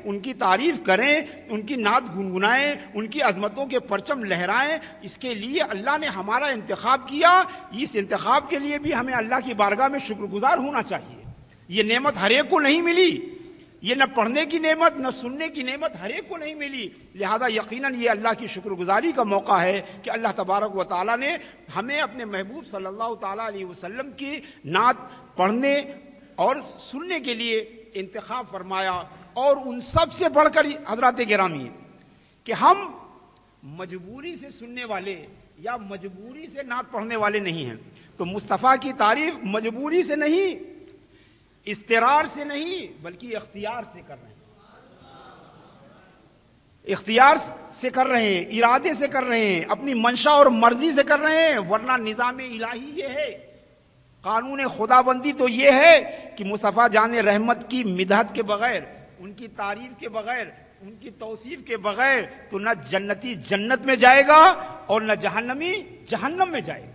ان کی تعریف کریں، ان کی نعت گنگنائیں، ان کی عظمتوں کے پرچم لہرائیں. اس کے لیے اللہ نے ہمارا انتخاب کیا. اس انتخاب کے لیے بھی ہمیں اللہ کی بارگاہ میں شکر گزار ہونا چاہیے. یہ نعمت ہر ایک کو نہیں ملی، یہ نہ پڑھنے کی نعمت نہ سننے کی نعمت ہر ایک کو نہیں ملی. لہذا یقیناً یہ اللہ کی شکر گزاری کا موقع ہے کہ اللہ تبارک و تعالیٰ نے ہمیں اپنے محبوب صلی اللہ تعالیٰ علیہ وسلم کی نعت پڑھنے اور سننے کے لیے انتخاب فرمایا. اور ان سب سے بڑھ کر حضرات گرامی کہ ہم مجبوری سے سننے والے یا مجبوری سے نعت پڑھنے والے نہیں ہیں. تو مصطفیٰ کی تعریف مجبوری سے نہیں، اضطرار سے نہیں، بلکہ اختیار سے کر رہے ہیں. اختیار سے کر رہے ہیں، ارادے سے کر رہے ہیں، اپنی منشا اور مرضی سے کر رہے ہیں. ورنہ نظام الہی یہ ہے، قانون خدا بندی تو یہ ہے کہ مصطفیٰ جان رحمت کی مدحت کے بغیر، ان کی تعریف کے بغیر، ان کی توصیف کے بغیر تو نہ جنتی جنت میں جائے گا اور نہ جہنمی جہنم میں جائے گا.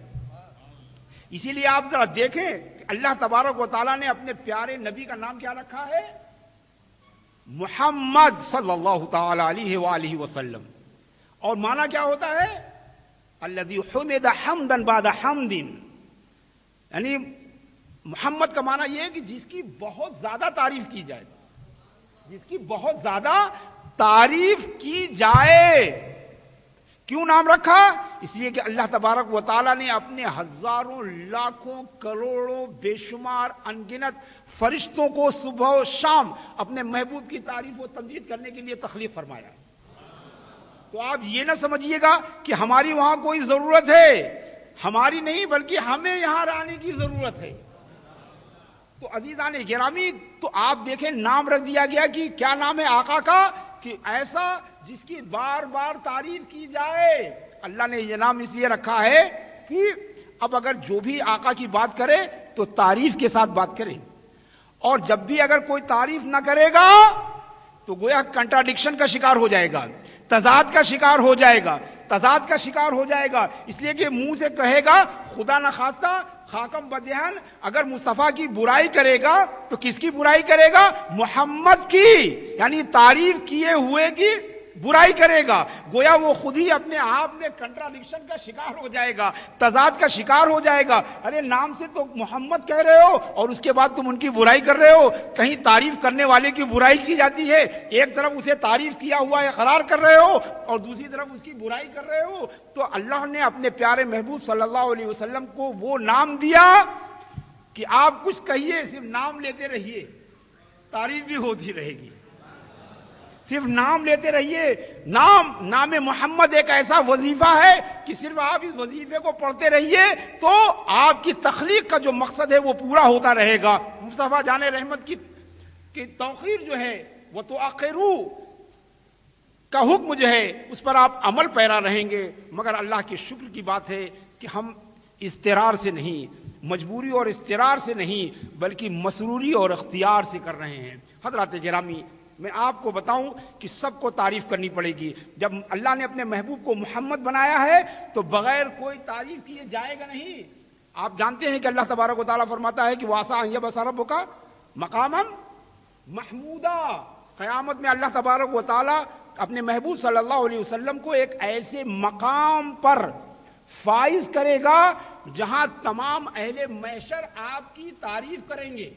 اسی لیے آپ ذرا دیکھیں کہ اللہ تبارک و تعالیٰ نے اپنے پیارے نبی کا نام کیا رکھا ہے؟ محمد صلی اللہ تعالی علیہ وآلہ وسلم. اور معنی کیا ہوتا ہے؟ الذی حمد حمدا بعد حمد. یعنی محمد کا معنی یہ ہے کہ جس کی بہت زیادہ تعریف کی جائے، جس کی بہت زیادہ تعریف کی جائے. کیوں نام رکھا؟ اس لیے کہ اللہ تبارک و تعالیٰ نے اپنے ہزاروں لاکھوں کروڑوں بے شمار انگنت فرشتوں کو صبح و شام اپنے محبوب کی تعریف و تمجید کرنے کے لیے تخلیق فرمایا. تو آپ یہ نہ سمجھیے گا کہ ہماری وہاں کوئی ضرورت ہے، ہماری نہیں بلکہ ہمیں یہاں رہنے کی ضرورت ہے. تو عزیزان گرامی، تو آپ دیکھیں نام رکھ دیا گیا کہ کیا نام ہے آقا کا؟ کہ ایسا جس کی بار بار تعریف کی جائے. اللہ نے یہ نام اس لیے رکھا ہے کہ اب اگر جو بھی آقا کی بات کرے تو تعریف کے ساتھ بات کرے، اور جب بھی اگر کوئی تعریف نہ کرے گا تو گویا کنٹراڈکشن کا شکار ہو جائے گا، تضاد کا شکار ہو جائے گا، تضاد کا شکار ہو جائے گا. اس لیے کہ منہ سے کہے گا خدا نہ خواستہ خاکم بدہن، اگر مصطفیٰ کی برائی کرے گا تو کس کی برائی کرے گا؟ محمد کی، یعنی تعریف کیے ہوئے کی برائی کرے گا. گویا وہ خود ہی اپنے آپ میں کنٹراڈکشن کا شکار ہو جائے گا، تضاد کا شکار ہو جائے گا. ارے نام سے تو محمد کہہ رہے ہو اور اس کے بعد تم ان کی برائی کر رہے ہو. کہیں تعریف کرنے والے کی برائی کی جاتی ہے، ایک طرف اسے تعریف کیا ہوا اقرار کر رہے ہو اور دوسری طرف اس کی برائی کر رہے ہو. تو اللہ نے اپنے پیارے محبوب صلی اللہ علیہ وسلم کو وہ نام دیا کہ آپ کچھ کہیے، صرف نام لیتے رہیے، تعریف بھی ہوتی رہے گی. صرف نام لیتے رہیے. نام محمد ایک ایسا وظیفہ ہے کہ صرف آپ اس وظیفے کو پڑھتے رہیے تو آپ کی تخلیق کا جو مقصد ہے وہ پورا ہوتا رہے گا. مصطفیٰ جان رحمت کی توقیر جو ہے وہ تو آخرو کا حکم جو ہے اس پر آپ عمل پیرا رہیں گے. مگر اللہ کے شکر کی بات ہے کہ ہم اضطرار سے نہیں، مجبوری اور اضطرار سے نہیں، بلکہ مسروری اور اختیار سے کر رہے ہیں. حضرات گرامی، میں آپ کو بتاؤں کہ سب کو تعریف کرنی پڑے گی. جب اللہ نے اپنے محبوب کو محمد بنایا ہے تو بغیر کوئی تعریف کیے جائے گا نہیں. آپ جانتے ہیں کہ اللہ تبارک و تعالیٰ فرماتا ہے کہ وَعَسَىٰ أَن يَبْعَثَ رَبُّكَ مَقَامًا مَحْمُودًا. قیامت میں اللہ تبارک و تعالیٰ اپنے محبوب صلی اللہ علیہ وسلم کو ایک ایسے مقام پر فائز کرے گا جہاں تمام اہل محشر آپ کی تعریف کریں گے.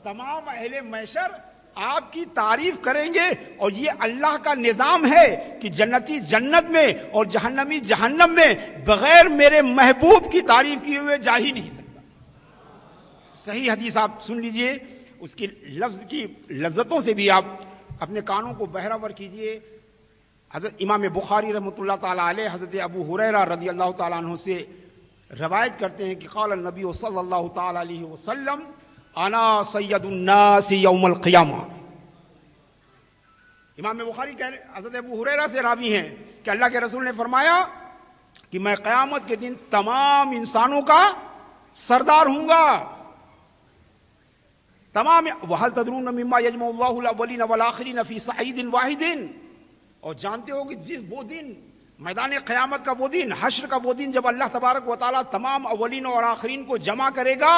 تمام اہل محشر آپ کی تعریف کریں گے. اور یہ اللہ کا نظام ہے کہ جنتی جنت میں اور جہنمی جہنم میں بغیر میرے محبوب کی تعریف کیے ہوئے جا ہی نہیں سکتا. صحیح حدیث آپ سن لیجئے، اس کی لفظ کی لذتوں سے بھی آپ اپنے کانوں کو بہرہ ور کیجئے. حضرت امام بخاری رحمۃ اللہ تعالی علیہ حضرت ابو ہریرہ رضی اللہ تعالیٰ عنہ سے روایت کرتے ہیں کہ قال النبی صلی اللہ تعالی علیہ وسلم انا سید الناس یوم القیامہ. امام بخاری حضرت ابو ہریرہ سے راوی ہیں کہ اللہ کے رسول نے فرمایا کہ میں قیامت کے دن تمام انسانوں کا سردار ہوں گا. تمام. وَهَلْ تَدْرُونَ مِمَّا يَجْمَعُ اللَّهُ الْأَوَّلِينَ وَالْآخِرِينَ فِي صَعِيدٍ وَاحِدٍ. اور جانتے ہو کہ جس وہ دن میدان قیامت کا وہ دن، حشر کا وہ دن، جب اللہ تبارک و تعالیٰ تمام اولین اور آخرین کو جمع کرے گا،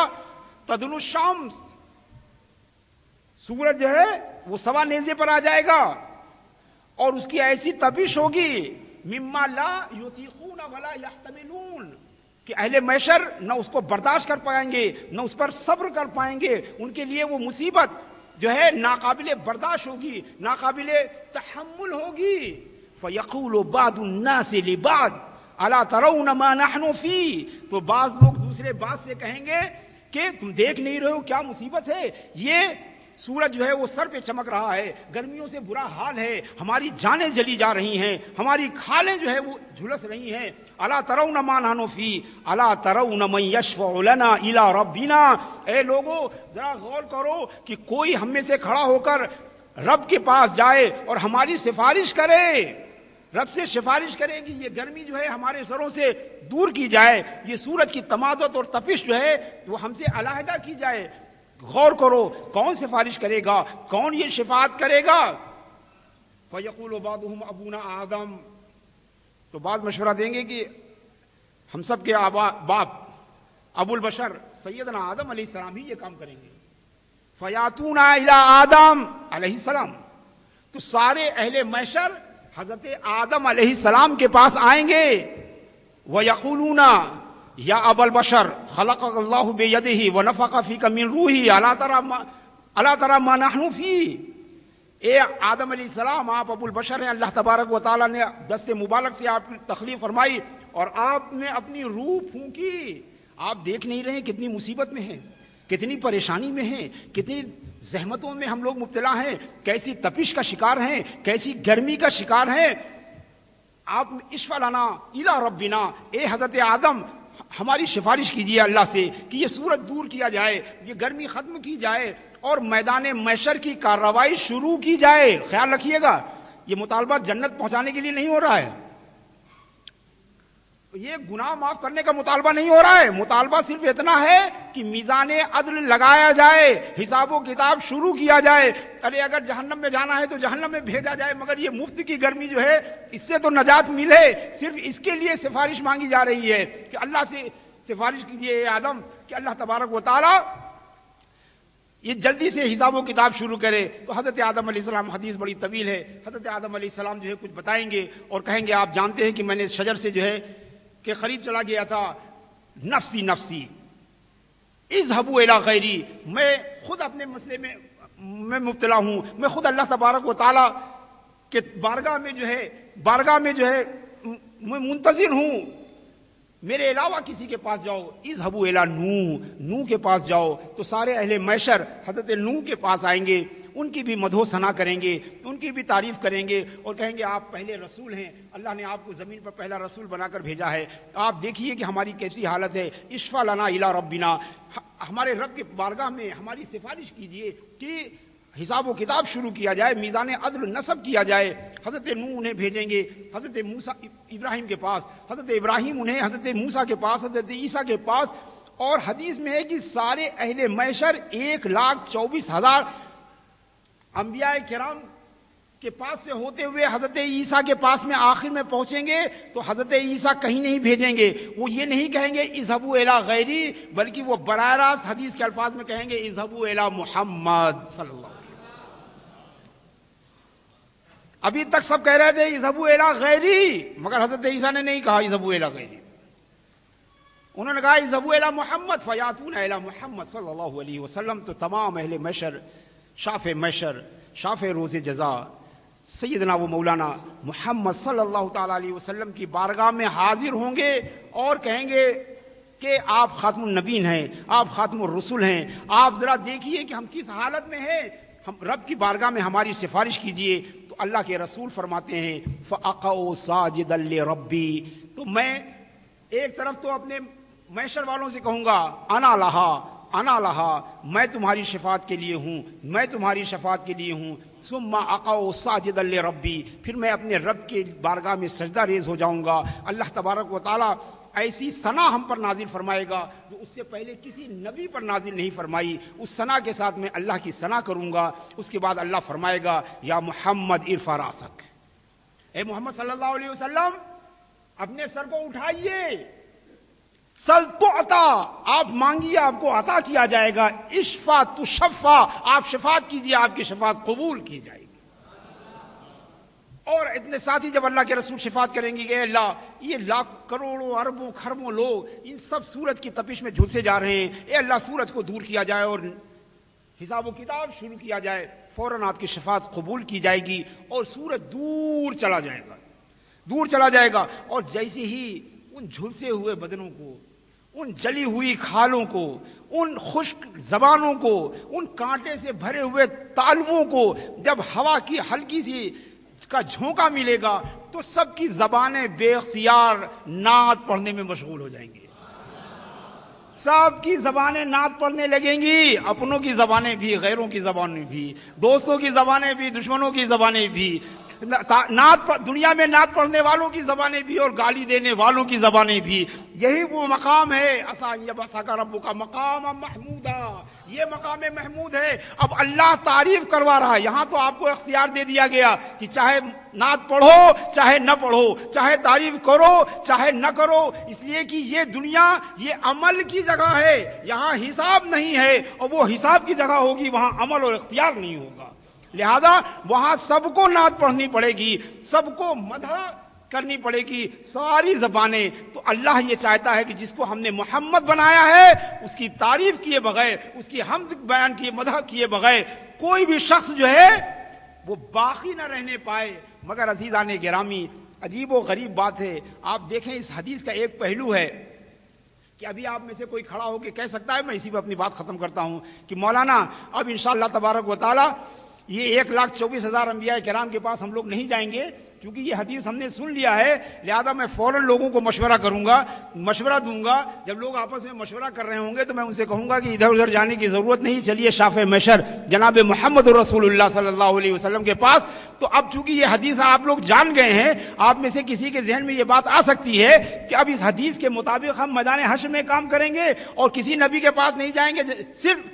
تدنو الشمس، سورج جو ہے وہ سوا نیزے پر آ جائے گا اور اس کی ایسی تپش ہوگی مما لا یطیقون ولا یحتملون کہ اہل محشر نہ اس کو برداشت کر پائیں گے نہ اس پر صبر کر پائیں گے. ان کے لیے وہ مصیبت جو ہے ناقابل برداشت ہوگی, ناقابل تحمل ہوگی. فیقول بعض الناس لبعض الا ترون ما نحن فی, تو بعض لوگ دوسرے بعض سے کہیں گے کہ تم دیکھ نہیں رہے ہو کیا مصیبت ہے, یہ سورج جو ہے وہ سر پہ چمک رہا ہے, گرمیوں سے برا حال ہے, ہماری جانیں جلی جا رہی ہیں, ہماری کھالیں جو ہے وہ جھلس رہی ہیں. الا ترون ما نحن فی الا ترون من یشفع لنا الی ربنا, اے لوگو ذرا غور کرو کہ کوئی ہم میں سے کھڑا ہو کر رب کے پاس جائے اور ہماری سفارش کرے, رب سے سفارش کرے کہ یہ گرمی جو ہے ہمارے سروں سے دور کی جائے, یہ سورج کی تمازت اور تپش جو ہے وہ ہم سے علیحدہ کی جائے. غور کرو کون سفارش کرے گا, کون یہ شفاعت کرے گا. فیقول بعضهم ابونا آدم, تو بعض مشورہ دیں گے کہ ہم سب کے باپ ابو البشر سیدنا آدم علیہ السلام ہی یہ کام کریں گے. فیاتونا الی آدم علیہ السلام, تو سارے اہل محشر حضرت آدم علیہ السلام کے پاس آئیں گے. ویقولون یا ابا البشر خلقک اللہ بیدہ ونفخ فیک من روحہ الا تری ما نحن فیہ, اے آدم علیہ السلام آپ ابو البشر ہیں, اللہ تبارک و تعالیٰ نے دست مبارک سے آپ کی تخلیق فرمائی اور آپ نے اپنی روح پھونکی. آپ دیکھ نہیں رہے کتنی مصیبت میں ہیں, کتنی پریشانی میں ہیں, کتنی زحمتوں میں ہم لوگ مبتلا ہیں, کیسی تپش کا شکار ہیں, کیسی گرمی کا شکار ہیں. آپ اشفع لنا الی ربنا, اے حضرت آدم ہماری سفارش کیجیے اللہ سے کہ یہ سورج دور کیا جائے, یہ گرمی ختم کی جائے اور میدان محشر کی کارروائی شروع کی جائے. خیال رکھیے گا یہ مطالبہ جنت پہنچانے کے لیے نہیں ہو رہا ہے, یہ گناہ معاف کرنے کا مطالبہ نہیں ہو رہا ہے. مطالبہ صرف اتنا ہے کہ میزان عدل لگایا جائے, حساب و کتاب شروع کیا جائے. ارے اگر جہنم میں جانا ہے تو جہنم میں بھیجا جائے, مگر یہ مفت کی گرمی جو ہے اس سے تو نجات ملے. صرف اس کے لیے سفارش مانگی جا رہی ہے کہ اللہ سے سفارش کیجیے اے آدم کہ اللہ تبارک و تعالی یہ جلدی سے حساب و کتاب شروع کرے. تو حضرت آدم علیہ السلام, حدیث بڑی طویل ہے, حضرت آدم علیہ السلام جو ہے کچھ بتائیں گے اور کہیں گے آپ جانتے ہیں کہ میں نے شجر سے جو ہے کہ قریب چلا گیا تھا, نفسی نفسی اذهبوا الی غیری, میں خود اپنے مسئلے میں مبتلا ہوں, میں خود اللہ تبارک و تعالی کے بارگاہ میں جو ہے میں منتظر ہوں, میرے علاوہ کسی کے پاس جاؤ. اذهبوا الی نوح کے پاس جاؤ. تو سارے اہل محشر حضرت نوح کے پاس آئیں گے, ان کی بھی مدح و ثنا کریں گے, ان کی بھی تعریف کریں گے اور کہیں گے آپ پہلے رسول ہیں, اللہ نے آپ کو زمین پر پہلا رسول بنا کر بھیجا ہے. آپ دیکھیے کہ ہماری کیسی حالت ہے. اشفع لنا الی ربنا, ہمارے رب کے بارگاہ میں ہماری سفارش کیجئے کہ حساب و کتاب شروع کیا جائے, میزان عدل نصب کیا جائے. حضرت نوح انہیں بھیجیں گے حضرت موسیٰ ابراہیم کے پاس, حضرت ابراہیم انہیں حضرت موسیٰ کے پاس, حضرت عیسیٰ کے پاس. اور حدیث میں ہے کہ سارے اہل محشر 1,24,000 انبیاء کرام کے پاس سے ہوتے ہوئے حضرت عیسیٰ کے پاس میں آخر میں پہنچیں گے. تو حضرت عیسیٰ کہیں نہیں بھیجیں گے, وہ یہ نہیں کہیں گے اذهبوا الی غیری, بلکہ وہ براہ راست حدیث کے الفاظ میں کہیں گے اذهبوا الی محمد صلی اللہ علیہ وسلم. ابھی تک سب کہہ رہے تھے اذهبوا الی غیری, مگر حضرت عیسیٰ نے نہیں کہا اذهبوا الی غیری, انہوں نے کہا اذهبوا الی محمد فیاتون الی محمد صلی اللہ علیہ وسلم. تو تمام اہل محشر, شافع محشر, شافع روز جزا, سیدنا و مولانا محمد صلی اللہ تعالی علیہ وسلم کی بارگاہ میں حاضر ہوں گے اور کہیں گے کہ آپ خاتم النبیین ہیں, آپ خاتم الرسول ہیں, آپ ذرا دیکھیے کہ ہم کس حالت میں ہیں, ہم رب کی بارگاہ میں ہماری سفارش کیجئے. تو اللہ کے رسول فرماتے ہیں فَأَقَعُوا سَاجِدًا لِرَبِّي, تو میں ایک طرف تو اپنے محشر والوں سے کہوں گا انا لہا, میں تمہاری شفاعت کے لیے ہوں, میں تمہاری شفاعت کے لیے ہوں. ثم اقعوا ساجدا لربی, پھر میں اپنے رب کے بارگاہ میں سجدہ ریز ہو جاؤں گا. اللہ تبارک و تعالیٰ ایسی ثنا ہم پر نازل فرمائے گا جو اس سے پہلے کسی نبی پر نازل نہیں فرمائی. اس ثنا کے ساتھ میں اللہ کی ثنا کروں گا. اس کے بعد اللہ فرمائے گا یا محمد ارفع راسک, اے محمد صلی اللہ علیہ وسلم اپنے سر کو اٹھائیے. سل تعطا، آپ مانگیے آپ کو عطا کیا جائے گا، اشفا تشفا، آپ شفاعت کیجیے آپ کی شفاعت قبول کی جائے گی۔ اور اتنے ساتھ ہی جب اللہ کے رسول شفاعت کریں گے کہ اے اللہ یہ لاکھ کروڑوں اربوں خربوں لوگ ان سب سورج کی تپش میں جھلسے جا رہے ہیں، اے اللہ سورج کو دور کیا جائے اور حساب و کتاب شروع کیا جائے، فوراً آپ کی شفاعت قبول کی جائے گی اور سورج دور چلا جائے گا، دور چلا جائے گا۔ اور جیسے ہی ان جھلسے ہوئے بدنوں کو، ان جلی ہوئی کھالوں کو، ان خشک زبانوں کو، ان کانٹے سے بھرے ہوئے تالوؤں کو جب ہوا کی ہلکی سی کا جھونکا ملے گا تو سب کی زبانیں بے اختیار نعت پڑھنے میں مشغول ہو جائیں گی، سب کی زبانیں نعت پڑھنے لگیں گی، اپنوں کی زبانیں بھی، غیروں کی زبانیں بھی، دوستوں کی زبانیں بھی، دشمنوں کی زبانیں بھی، نعت دنیا میں نعت پڑھنے والوں کی زبانیں بھی اور گالی دینے والوں کی زبانیں بھی۔ یہی وہ مقام ہے، عسیٰ ان یبعثک ربک مقاما محمودا، یہ مقام محمود ہے۔ اب اللہ تعریف کروا رہا ہے، یہاں تو آپ کو اختیار دے دیا گیا کہ چاہے نعت پڑھو چاہے نہ پڑھو، چاہے تعریف کرو چاہے نہ کرو، اس لیے کہ یہ دنیا یہ عمل کی جگہ ہے، یہاں حساب نہیں ہے، اور وہ حساب کی جگہ ہوگی وہاں عمل اور اختیار نہیں ہوگا، لہذا وہاں سب کو نعت پڑھنی پڑے گی، سب کو مدح کرنی پڑے گی، ساری زبانیں۔ تو اللہ یہ چاہتا ہے کہ جس کو ہم نے محمد بنایا ہے اس کی تعریف کیے بغیر، اس کی حمد بیان کیے، مدح کیے بغیر کوئی بھی شخص جو ہے وہ باقی نہ رہنے پائے۔ مگر عزیزان گرامی، عجیب و غریب بات ہے، آپ دیکھیں اس حدیث کا ایک پہلو ہے کہ ابھی آپ میں سے کوئی کھڑا ہو کے کہہ سکتا ہے، میں اسی پہ اپنی بات ختم کرتا ہوں، کہ مولانا اب انشاءاللہ تبارک و تعالی یہ 1,24,000 انبیاء کرام کے پاس ہم لوگ نہیں جائیں گے، کیونکہ یہ حدیث ہم نے سن لیا ہے، لہذا میں فوراً لوگوں کو مشورہ کروں گا، مشورہ دوں گا۔ جب لوگ آپس میں مشورہ کر رہے ہوں گے تو میں ان سے کہوں گا کہ ادھر ادھر جانے کی ضرورت نہیں، چلیے شافع محشر جناب محمد رسول اللہ صلی اللہ علیہ وسلم کے پاس۔ تو اب چونکہ یہ حدیث آپ لوگ جان گئے ہیں، آپ میں سے کسی کے ذہن میں یہ بات آ سکتی ہے کہ اب اس حدیث کے مطابق ہم میدان حشر میں کام کریں گے اور کسی نبی کے پاس نہیں جائیں گے، صرف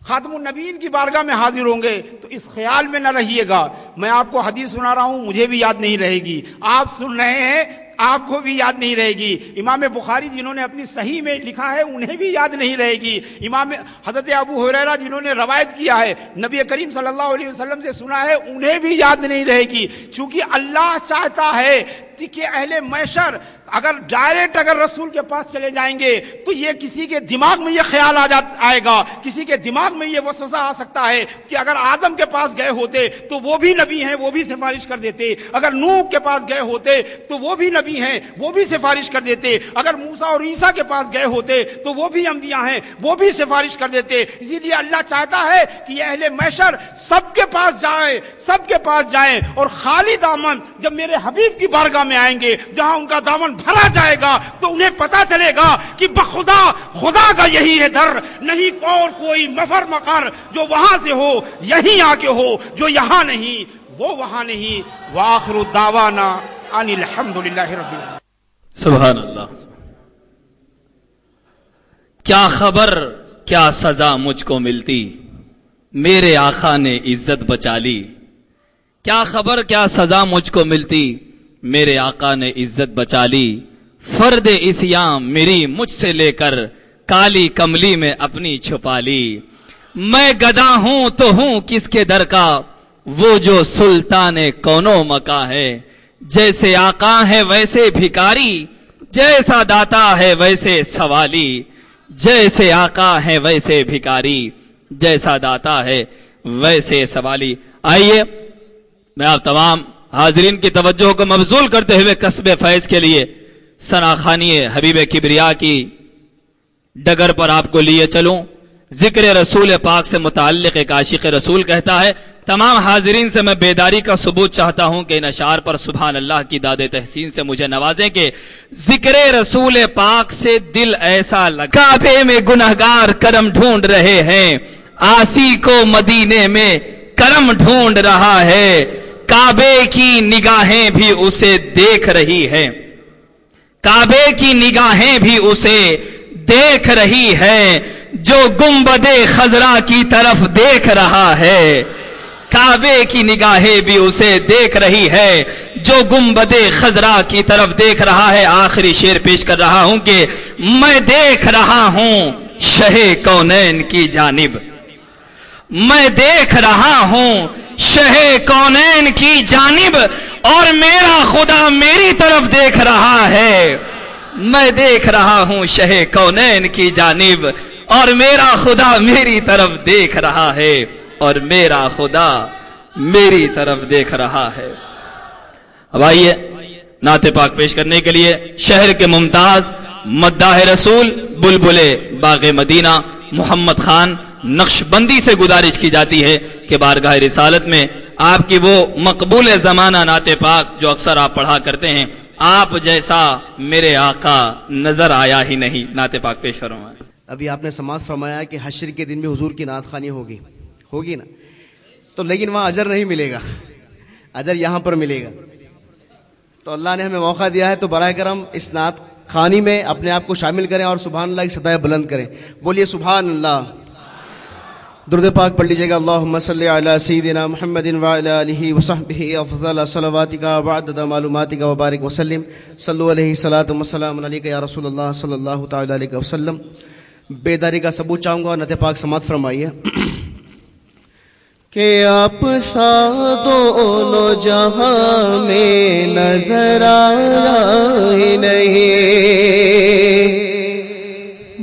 خاتم النبیین کی بارگاہ میں حاضر ہوں گے۔ تو اس خیال میں نہ رہیے گا، میں آپ کو حدیث سنا رہا ہوں، مجھے بھی یاد نہیں رہے گی، آپ سن رہے ہیں آپ کو بھی یاد نہیں رہے گی، امام بخاری جنہوں نے اپنی صحیح میں لکھا ہے انہیں بھی یاد نہیں رہے گی، امام حضرت ابو ہریرہ جنہوں نے روایت کیا ہے نبی کریم صلی اللہ علیہ وسلم سے سنا ہے انہیں بھی یاد نہیں رہے گی، چونکہ اللہ چاہتا ہے کہ اہل محشر اگر ڈائریکٹ اگر رسول کے پاس چلے جائیں گے تو یہ کسی کے دماغ میں یہ خیال آئے گا، کسی کے دماغ میں یہ وسوسہ آ سکتا ہے کہ اگر آدم کے پاس گئے ہوتے تو وہ بھی نبی ہیں، وہ بھی سفارش کر دیتے، اگر نوح کے پاس گئے ہوتے تو وہ بھی نبی ہیں، وہ بھی سفارش کر دیتے، اگر موسیٰ اور عیسیٰ کے پاس گئے ہوتے تو وہ بھی انبیاء ہیں، وہ بھی سفارش کر دیتے۔ اسی لیے اللہ چاہتا ہے کہ یہ اہل محشر سب کے پاس جائیں، سب کے پاس جائیں، اور خالی دامن جب میرے حبیب کی بارگاہ میں آئیں گے جہاں ان کا دامن بھرا جائے گا تو انہیں پتا چلے گا کہ بخدا خدا کا یہی ہے در، نہیں اور کوئی مفر مقر جو وہاں سے ہو یہیں آ کے ہو، جو یہاں نہیں وہ وہاں نہیں۔ وآخر دعوانا ان الحمدللہ رب العالمین۔ سبحان اللہ۔ کیا خبر کیا سزا مجھ کو ملتی، میرے آقا نے عزت بچا لی، کیا خبر کیا سزا مجھ کو ملتی، میرے آقا نے عزت بچا لی، فرد اسیاں میری مجھ سے لے کر کالی کملی میں اپنی چھپا لی، میں گدا ہوں تو ہوں کس کے در کا، وہ جو سلطان کونو مکا ہے، جیسے آقا ہے ویسے بھکاری، جیسا داتا ہے ویسے سوالی، جیسے آقا ہے ویسے بھکاری، جیسا داتا ہے ویسے سوالی۔ آئیے میں آپ تمام حاضرین کی توجہ کو مبذول کرتے ہوئے قصب فیض کے لیے ثناخوانی حبیب کبریا کی ڈگر پر آپ کو لیے چلوں۔ ذکر رسول پاک سے متعلق ایک عاشق رسول کہتا ہے، تمام حاضرین سے میں بیداری کا ثبوت چاہتا ہوں کہ ان اشعار پر سبحان اللہ کی داد تحسین سے مجھے نوازیں کہ ذکر رسول پاک سے دل ایسا لگا، کعبے میں گنہگار کرم ڈھونڈ رہے ہیں، آسی کو مدینے میں کرم ڈھونڈ رہا ہے، کعبے کی نگاہیں بھی اسے دیکھ رہی ہے، کعبے کی نگاہیں بھی اسے دیکھ رہی ہے، جو گنبد خضرا کی طرف دیکھ رہا ہے، کعبے کی نگاہیں بھی اسے دیکھ رہی ہے جو گنبدِ خضرا کی طرف دیکھ رہا ہے. آخری شعر پیش کر رہا ہوں کہ میں دیکھ رہا ہوں شہ کونین کی جانب, میں دیکھ رہا ہوں شہ کونین کی جانب, اور میرا خدا میری طرف دیکھ رہا ہے. میں دیکھ رہا ہوں شہ کونین کی جانب, اور میرا خدا میری طرف دیکھ رہا ہے, اور میرا خدا میری طرف دیکھ رہا ہے. اب آئیے نعت پاک پیش کرنے کے لیے شہر کے ممتاز مداح رسول بلبل باغ مدینہ محمد خان نقشبندی سے گزارش کی جاتی ہے کہ بارگاہ رسالت میں آپ کی وہ مقبول زمانہ نعت پاک جو اکثر آپ پڑھا کرتے ہیں, آپ جیسا میرے آقا نظر آیا ہی نہیں. نعت پاک پیش فرمائیں. ابھی آپ نے سماعت فرمایا کہ حشر کے دن میں حضور کی نعت خوانی ہوگی نا, تو لیکن وہاں اجر نہیں ملے گا, اجر یہاں پر ملے گا. تو اللہ نے ہمیں موقع دیا ہے تو براہ کرم اس نعت خوانی میں اپنے آپ کو شامل کریں اور سبحان اللہ کی صدائے بلند کریں. بولیے سبحان اللہ. درود پاک پڑھ لیجیے گا. اللہم صلی علی سیدنا محمد وعلی آلہ وصحبہ افضل صلواتک وعدد معلوماتک وبارک وسلم. صلو علیہ صلاۃ وسلام علیک یا رسول اللہ صلی اللہ تعالی علیہ وسلم. بیداری کا ثبوت چاہوں گا اور نعت پاک سماعت فرمائیے کہ آپ سا دونوں جہاں میں نظر آئے نہیں.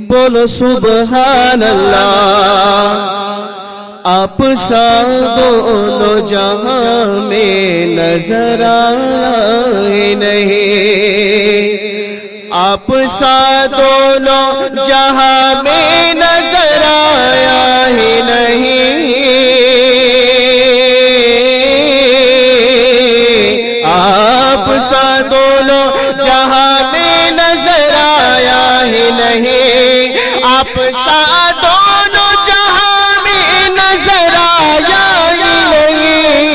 بولو سبحان اللہ. آپ سا دونوں جہاں میں نظر آئے نہیں. آپ سا دونوں جہاں میں نظر آیا ہی نہیں. آپ سا دونوں جہاں میں نظر آیا ہی نہیں. آپ سا دونوں جہاں میں نظر آیا ہی نہیں,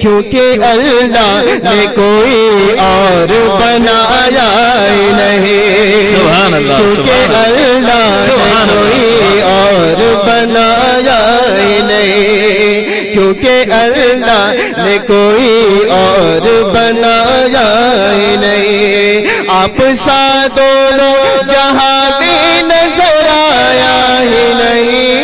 کیونکہ اللہ نے کوئی اور بنایا ہی نہیں. سبحان اللہ. کیونکہ اللہ نے کوئی اور بنایا ہی نہیں. کیونکہ اللہ نے کوئی اور بنایا ہی نہیں. آپ سا دونوں جہاں میں نظر آیا ہی نہیں.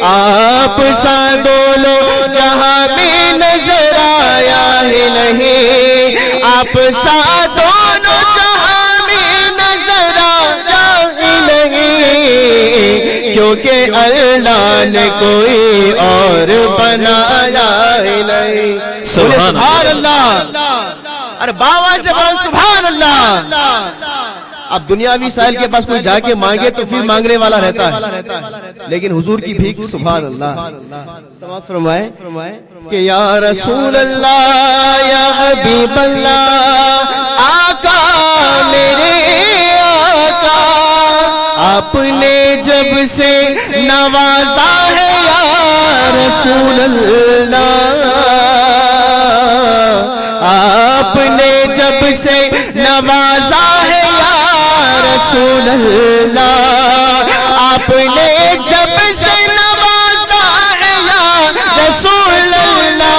آپ سا دونوں جہاں میں نظر آیا ہی نہیں. آپ سا دونوں جہاں میں نظر آیا ہی نہیں, کیونکہ اللہ نے کوئی اور بنایا ہی نہیں. سبحان اللہ. ارے باوا سے بولو سبحان اللہ. اب دنیاوی سائل کے پاس کوئی جا کے مانگے تو پھر مانگنے والا رہتا ہے, لیکن حضور کی بھیک سبحان اللہ. سماعت فرمائے کہ یا رسول اللہ یا حبیب اللہ, آقا میرے آقا, آپ نے جب سے نوازا ہے یا رسول اللہ. آپ نے جب سے نوازا ہے یا رسول اللہ. آپ نے جب سے نوازا ہے یا رسول اللہ.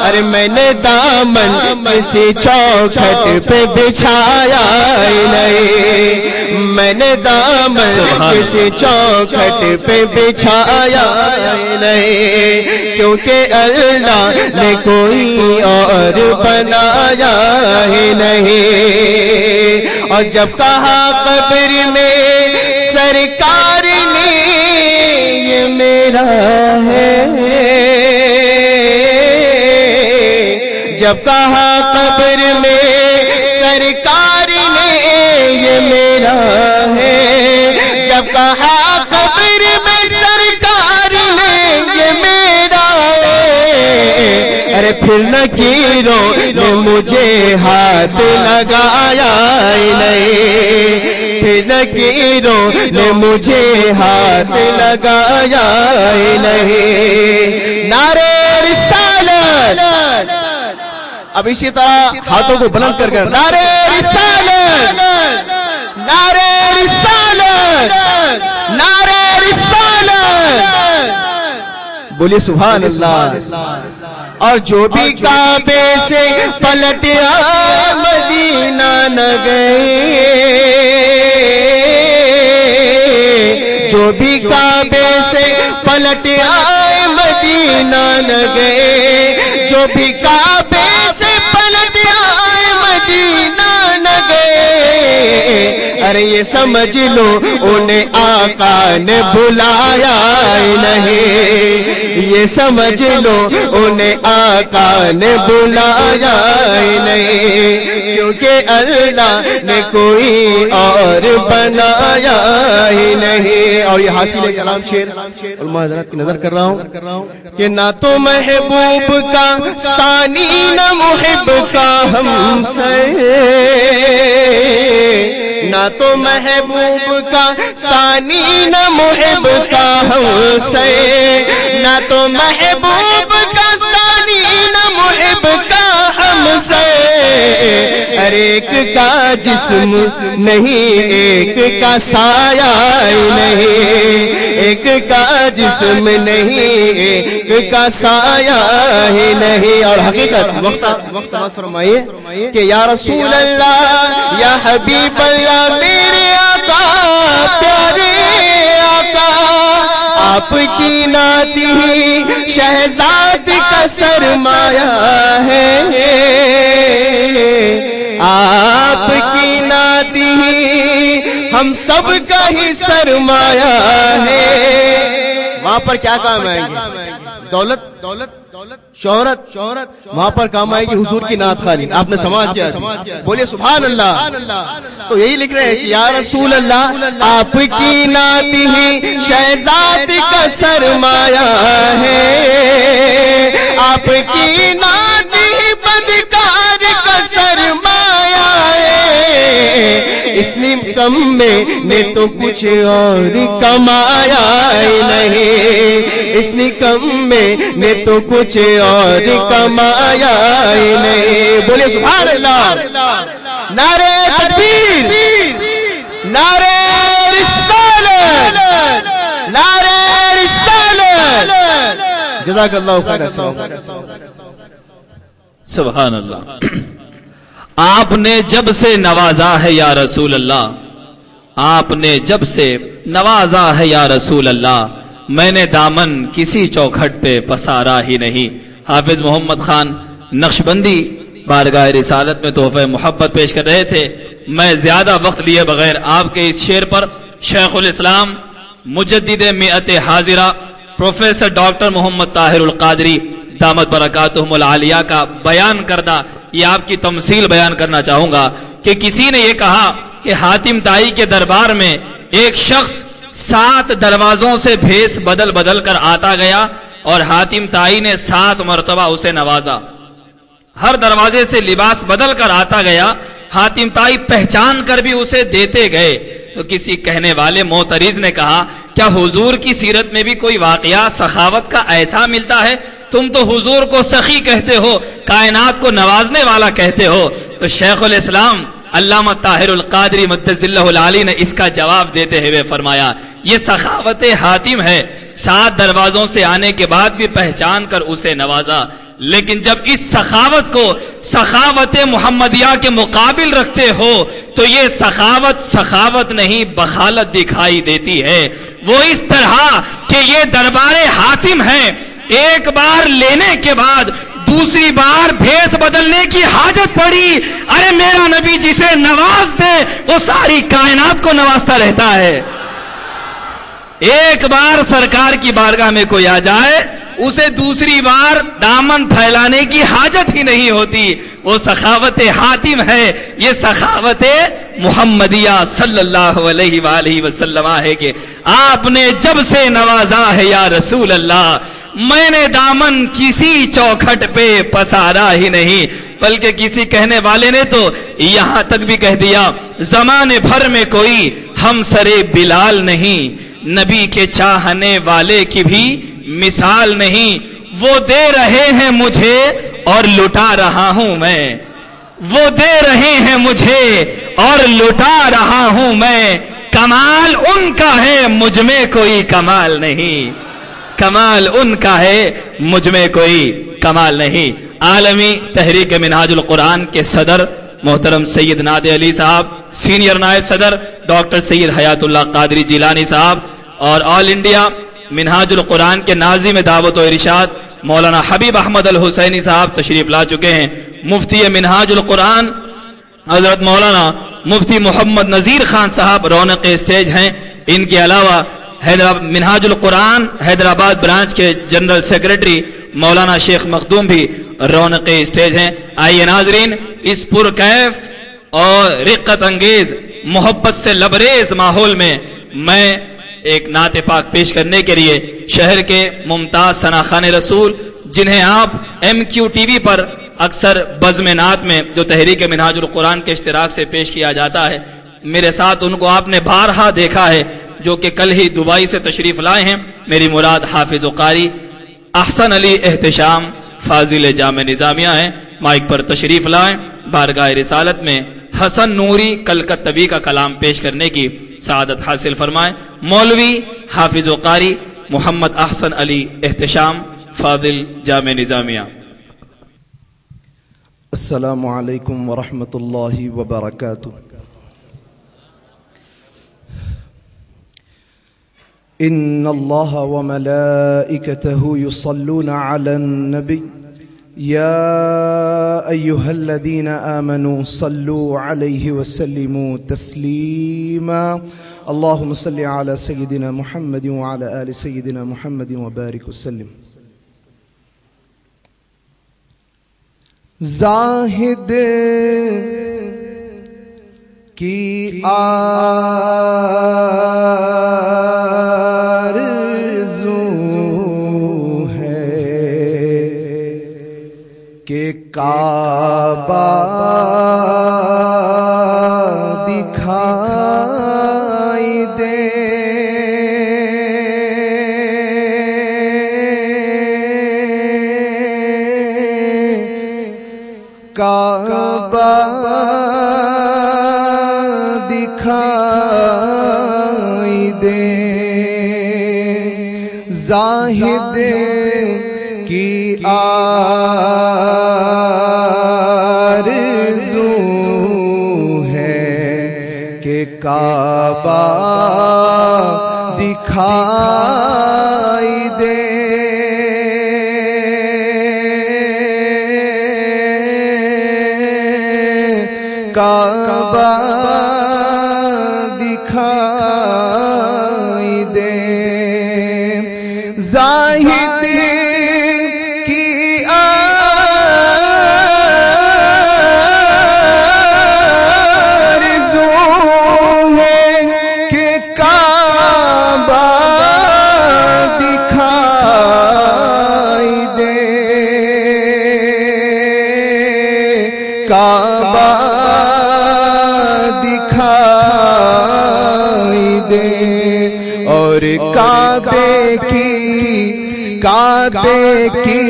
ارے میں نے دامن کسی چوکھٹ پہ بچھایا ہی نہیں. میں نے دامن کسی چوکھٹ پہ بچھایا ہی نہیں, کیونکہ اللہ نے کوئی اور بنایا ہی نہیں. اور جب کہا قبر میں سرکار نے یہ میرا ہے, جب کہا قبر میں سرکار نے یہ میرا ہے, جب کہا قبر میں سرکار نے یہ میرا ہے. ارے پھر نکیروں نے مجھے ہاتھ لگایا ہی نہیں. پھر نکیروں نے مجھے ہاتھ لگایا ہی نہیں. نعرہ رسالت. اب اسی طرح ہاتھوں کو بلند کر کر نعرہ رسالت, نعرہ رسالت, نعرہ رسالت. بولیے سبحان اللہ. اور جو بھی کعبے سے پلٹ آئے مدینہ نہ گئے، جو بھی کعبے سے پلٹ آئے مدینہ نہ گئے، جو بھی کعبے سے پلٹ آئے مدینہ نہ گئے، ارے یہ سمجھ لو انہیں آقا نے بلایا ہی نہیں، یہ سمجھ لو انہیں آقا نے بلایا ہی نہیں، کیونکہ اللہ نے کوئی اور بنایا ہی نہیں. اور یہ حاصل کلام شعر علماء حضرات کی نظر کر رہا ہوں کہ نہ تو محبوب کا ثانی نہ محب کا ہم سے، نہ تو محبوب کا ثانی نہ محب کا ہم سے، نہ تو محبوب کا ثانی نہ محب کا ہم سے، ہر ایک کا جسم نہیں ایک کا سایہ نہیں، ایک کا جسم نہیں ایک کا سایہ ہی نہیں. اور حقیقت وقت فرمائیے کہ یا رسول اللہ یا حبیب اللہ میرے آقا پیارے آقا، آپ کی نعت ہی شہزاد کا سرمایہ ہے، آپ کی نعت ہی ہم سب کا ہی سرمایہ ہے. وہاں پر کیا کام آئیں گے؟ دولت شہرت، وہاں پر کام آئے گی حضور کی نعت خوانی. آپ نے سماعت کیا، بولیے سبحان اللہ. تو یہی لکھ رہے ہیں کہ یا رسول اللہ آپ کی نعت ہی شہزاد کا سرمایہ ہے، آپ کی نعت ہی بدکار کا سرمایہ ہے، اس نکم میں نے تو کچھ اور کمایا ہی نہیں، اس نکم میں نے تو کچھ اور کمایا ہی نہیں. بولے سبحان اللہ. نعرہ تکبیر، نعرہ رسالت، نعرہ رسالت. جزاک اللہ خیر. سبحان اللہ. آپ نے جب سے نوازا ہے یا رسول اللہ، آپ نے جب سے نوازا ہے یا رسول اللہ، میں نے دامن کسی چوکھٹ پہ پسارا ہی نہیں. حافظ محمد خان نقشبندی بارگاہ رسالت میں تحفہ محبت پیش کر رہے تھے. میں زیادہ وقت لیے بغیر آپ کے اس شعر پر شیخ الاسلام مجدد مئت حاضرہ پروفیسر ڈاکٹر محمد طاہر القادری دامت برکاتہم العالیہ کا بیان کردہ یہ آپ کی تمثیل بیان کرنا چاہوں گا کہ کسی نے یہ کہا کہ حاتم طائی کے دربار میں ایک شخص 7 دروازوں سے بھیس بدل بدل کر آتا گیا اور حاتم طائی نے 7 مرتبہ اسے نوازا. ہر دروازے سے لباس بدل کر آتا گیا، حاتم طائی پہچان کر بھی اسے دیتے گئے. تو کسی کہنے والے معترض نے کہا کیا حضور کی سیرت میں بھی کوئی واقعہ سخاوت کا ایسا ملتا ہے؟ تم تو حضور کو سخی کہتے ہو، کائنات کو نوازنے والا کہتے ہو. تو شیخ الاسلام علامہ طاہر القادری مدث اللہ العالی نے اس کا جواب دیتے ہوئے فرمایا یہ سخاوت حاتم ہے، 7 دروازوں سے آنے کے بعد بھی پہچان کر اسے نوازا. لیکن جب اس سخاوت کو سخاوت محمدیہ کے مقابل رکھتے ہو تو یہ سخاوت نہیں بخالت دکھائی دیتی ہے. وہ اس طرح کہ یہ دربار حاتم ہے، ایک بار لینے کے بعد دوسری بار بھیس بدلنے کی حاجت پڑی. ارے میرا نبی جسے نواز دے وہ ساری کائنات کو نوازتا رہتا ہے. ایک بار سرکار کی بارگاہ میں کوئی آ جائے اسے دوسری بار دامن پھیلانے کی حاجت ہی نہیں ہوتی. وہ سخاوت حاتم ہے، یہ سخاوت محمدیہ صلی اللہ علیہ وآلہ وسلم ہے کہ آپ نے جب سے نوازا ہے یا رسول اللہ، میں نے دامن کسی چوکھٹ پہ پسارا ہی نہیں. بلکہ کسی کہنے والے نے تو یہاں تک بھی کہہ دیا زمانے بھر میں کوئی ہم سرے بلال نہیں، نبی کے چاہنے والے کی بھی مثال نہیں. وہ دے رہے ہیں مجھے اور لٹا رہا ہوں میں، وہ دے رہے ہیں مجھے اور لٹا رہا ہوں میں. کمال ان کا ہے مجھ میں کوئی کمال نہیں، کمال ان کا ہے مجھ میں کوئی کمال نہیں۔ عالمی تحریک منہاج القرآن کے صدر محترم سید ناد علی صاحب، سینئر نائب صدر ڈاکٹر سید حیات اللہ قادری جیلانی صاحب، اور آل انڈیا منہاج القرآن کے ناظم دعوت و ارشاد مولانا حبیب احمد الحسینی صاحب تشریف لا چکے ہیں۔ مفتی منہاج القرآن حضرت مولانا مفتی محمد نذیر خان صاحب رونق اسٹیج ہیں۔ ان کے علاوہ منہاج القرآن حیدرآباد برانچ کے جنرل سیکرٹری مولانا شیخ مخدوم بھی رونق اسٹیج ہیں۔ آئیے ناظرین، اس پرکیف اور رقت انگیز محبت سے لبریز ماحول میں میں ایک نعت پاک پیش کرنے کے لیے شہر کے ممتاز ثناخان رسول، جنہیں آپ ایم کیو ٹی وی پر اکثر بزم نعت میں جو تحریک منہاج القرآن کے اشتراک سے پیش کیا جاتا ہے، میرے ساتھ ان کو آپ نے بارہا دیکھا ہے، جو کہ کل ہی دبئی سے تشریف لائے ہیں۔ میری مراد حافظ و قاری احسن علی احتشام فاضل جامع نظامیہ ہیں۔ مائک پر تشریف لائیں، بارگاہ رسالت میں حسن نوری کلکتوی کا کلام پیش کرنے کی سعادت حاصل فرمائیں۔ مولوی حافظ و قاری محمد احسن علی احتشام فاضل جامع نظامیہ۔ السلام علیکم ورحمۃ اللہ وبرکاتہ۔ ان اللہ وملائکتہ یصلون علی النبی یا ایہا الذین آمنوا صلوا علیہ وسلموا تسلیما اللہم صل علی سیدنا محمد وعلی آل سیدنا محمد وبارک وسلم۔ زاہد کی آرزو ہے کہ کعبہ دکھائی دے، کعبہ دکھائی دے۔ زاہد کی آرزو ہے کہ کعبہ دکھائی دے، کعبہ دکھائی دے۔ زاہد کی آرزو ہے کہ کعبہ دکھائی دے، کعبہ دکھائی دے۔ اور کعبے کی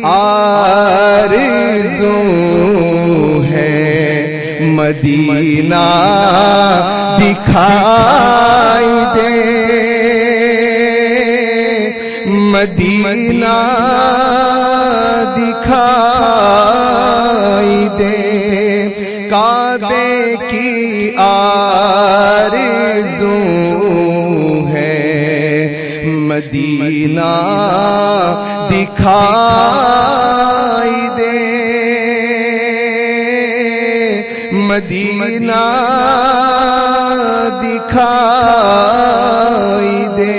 آرزو ہے مدینہ دکھائی دے، مدینہ دکھائی دے۔ کعبے کی آرزو ہے مدینہ دکھائی دے، مدینہ دکھائی دے۔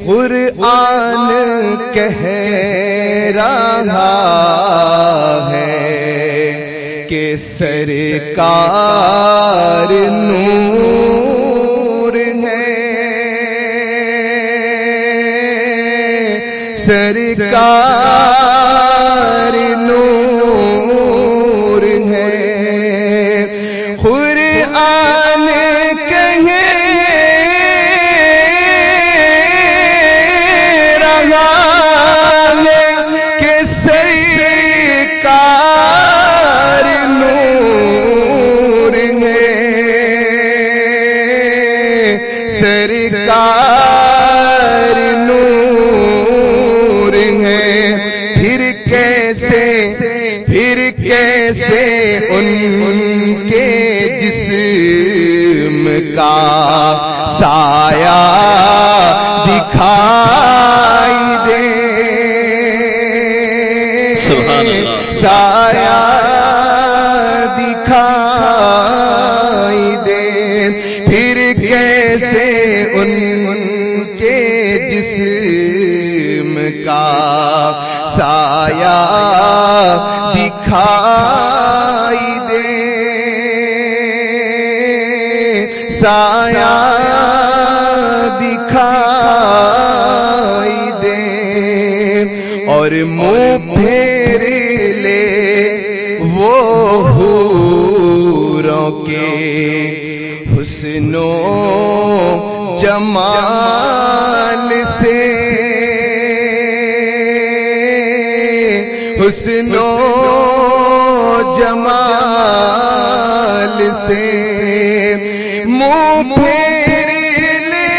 قرآن کہہ رہا ہے کہ سرکار نور ہے، سرکار نور ہے۔ قرآن کہہ رہا ہے کہ سرکار نور ہے، سرکار نور سایہ دکھائی دے، پھر کیسے ان کے جسم کا سایہ دکھائی دے، سایہ دکھائی دے، اور منہ پھیر لے وہ حوروں کے حسن و جمال سے، حسن و جمال سے منہ پھیر لے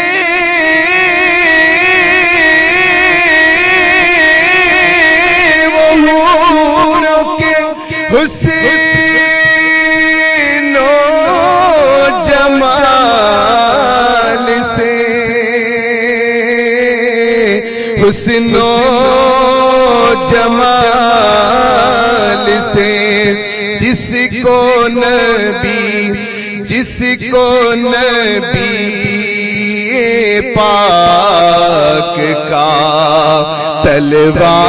وہ حوروں کے حسن و جمال سے، حسن و جمال سے، جس کو نبی پاک کا طلبہ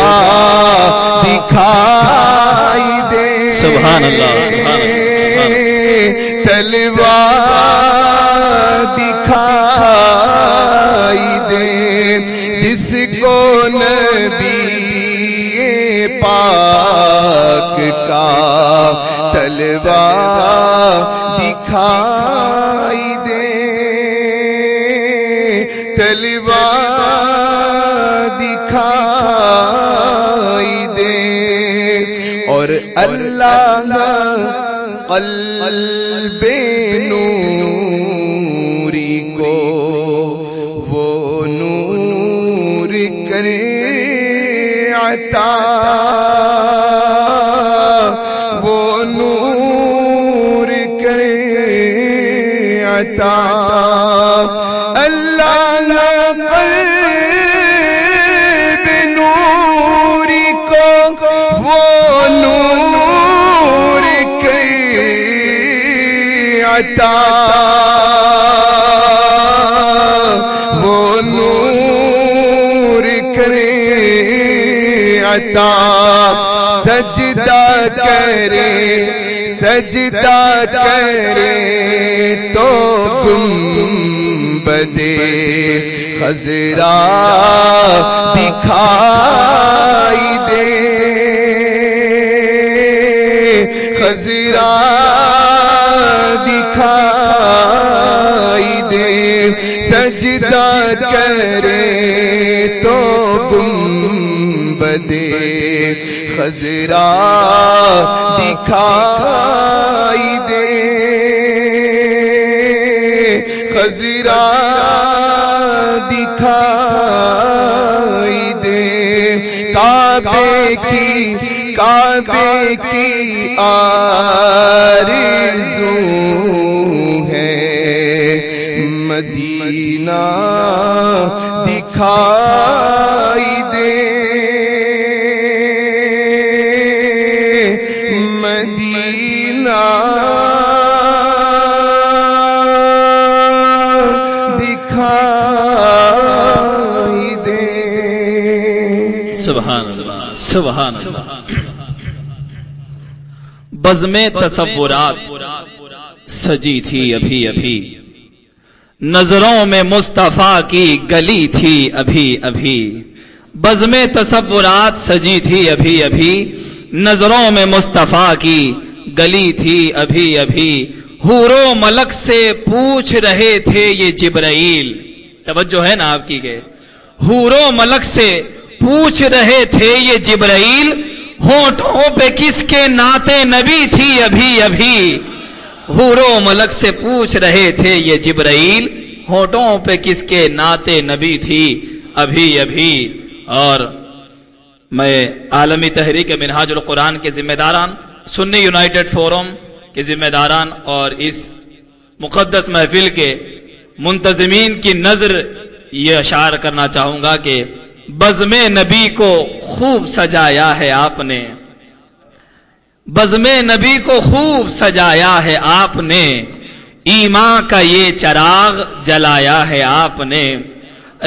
دکھائی دے، سبحان اللہ، سبحان اللہ، طلبہ دکھائی دے، جس کو نبی پاک کا طلبہ دکھائی دے، طلبہ دکھائی دے، اور اللہ قلب نوری کو وہ نور کرے عطا، وہ نور کرے عطا، اللہ قلب نوری کو وہ نور کرے عطا، وہ نور کرے عطا، سجدہ کرے تو گنبد خضرا دکھائی دے، خضرا دکھائی دے، سجدہ کرے تو گنبد خضرا دکھائی دے، خضرا دکھائی دے، کعبے کی آرزو ہے مدینہ دکھائی دے، مدینہ دکھائی دے، سبحان اللہ، سبحان اللہ۔ بزم تصورات سجی تھی ابھی ابھی، نظروں میں مصطفیٰ کی گلی تھی ابھی ابھی، بزم تصورات سجی تھی ابھی ابھی، نظروں میں مصطفیٰ کی گلی تھی ابھی ابھی، حور و ملک سے پوچھ رہے تھے یہ جبرائیل، توجہ ہے نا آپ کی کہ حور و ملک سے پوچھ رہے تھے یہ جبرائیل، ہونٹوں پہ کس کے نعت نبی تھی ابھی ابھی، حور و ملک سے پوچھ رہے تھے یہ جبرائیل، ہونٹوں پہ کس کے نعت نبی تھی ابھی ابھی۔ اور میں عالمی تحریک منہاج القرآن کے ذمہ داران، سنی یونائٹڈ فورم کے ذمہ داران اور اس مقدس محفل کے منتظمین کی نظر یہ اشعار کرنا چاہوں گا کہ بزم نبی کو خوب سجایا ہے آپ نے، بزم نبی کو خوب سجایا ہے آپ نے، ایمان کا یہ چراغ جلایا ہے آپ نے،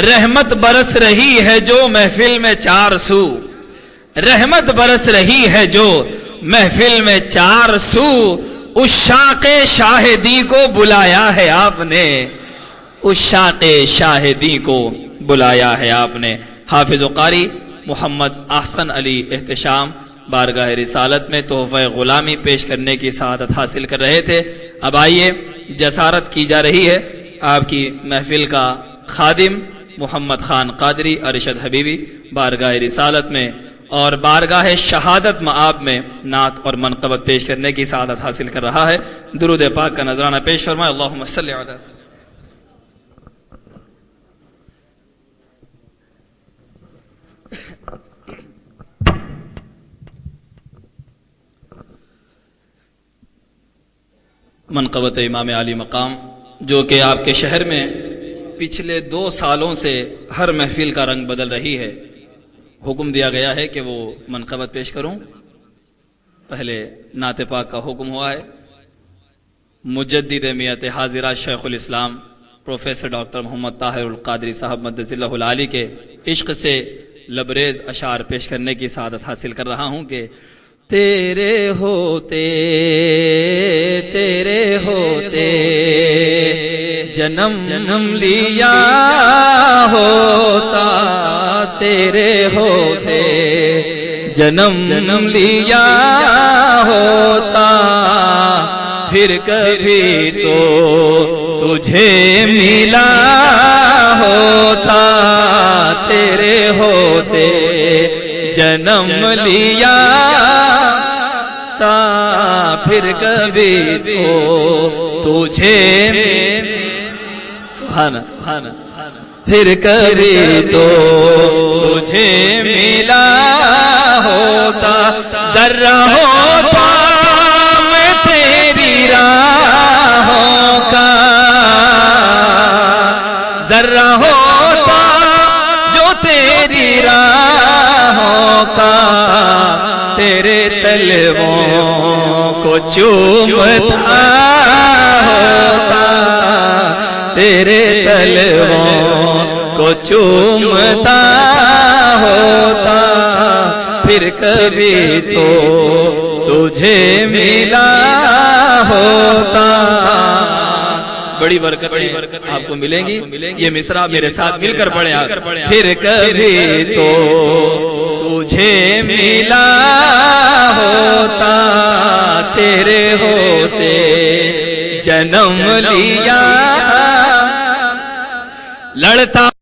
رحمت برس رہی ہے جو محفل میں چار سو، رحمت برس رہی ہے جو محفل میں چار سو، عشاق شاہدی کو بلایا ہے آپ نے، عشاق شاہدی کو بلایا ہے آپ نے۔ حافظ و قاری محمد احسن علی احتشام بارگاہ رسالت میں تحفہ غلامی پیش کرنے کی سعادت حاصل کر رہے تھے۔ اب آئیے جسارت کی جا رہی ہے آپ کی محفل کا خادم محمد خان قادری ارشد حبیبی بارگاہ رسالت میں اور بارگاہ شہادت مآب میں نعت اور منقبت پیش کرنے کی سعادت حاصل کر رہا ہے۔ درود پاک کا نذرانہ پیش فرمائے۔ اللہم صلی علی سیدنا منقبت امام علی مقام، جو کہ آپ کے شہر میں پچھلے 2 سالوں سے ہر محفل کا رنگ بدل رہی ہے، حکم دیا گیا ہے کہ وہ منقبت پیش کروں۔ پہلے نعت پاک کا حکم ہوا ہے۔ مجدد میت حاضرہ شیخ الاسلام پروفیسر ڈاکٹر محمد طاہر القادری صاحب مدث اللہ العالی کے عشق سے لبریز اشعار پیش کرنے کی سعادت حاصل کر رہا ہوں کہ تیرے ہوتے جنم لیا ہوتا، تیرے ہوتے جنم لیا ہوتا، پھر کبھی تو تجھے ملا ہوتا، تیرے ہوتے جنم لیا تا، پھر کبھی تو تجھے سبحان پھر کبھی تو تجھے ملا ہوتا، ذرہ ہوتا میں تیری راہوں کا، ذرہ ہوتا جو تیری راہوں کا، تیرے تلووں کو چومتا ہوتا، تیرے تلووں کو چومتا ہوتا، پھر کبھی تو تجھے ملا ہوتا۔ بڑی برکت آپ کو ملیں گی، یہ مصرع میرے ساتھ مل کر پڑھیں آپ۔ پھر کبھی تو تجھے ملا ہوتا، تیرے ہوتے جنم لیا، لڑتا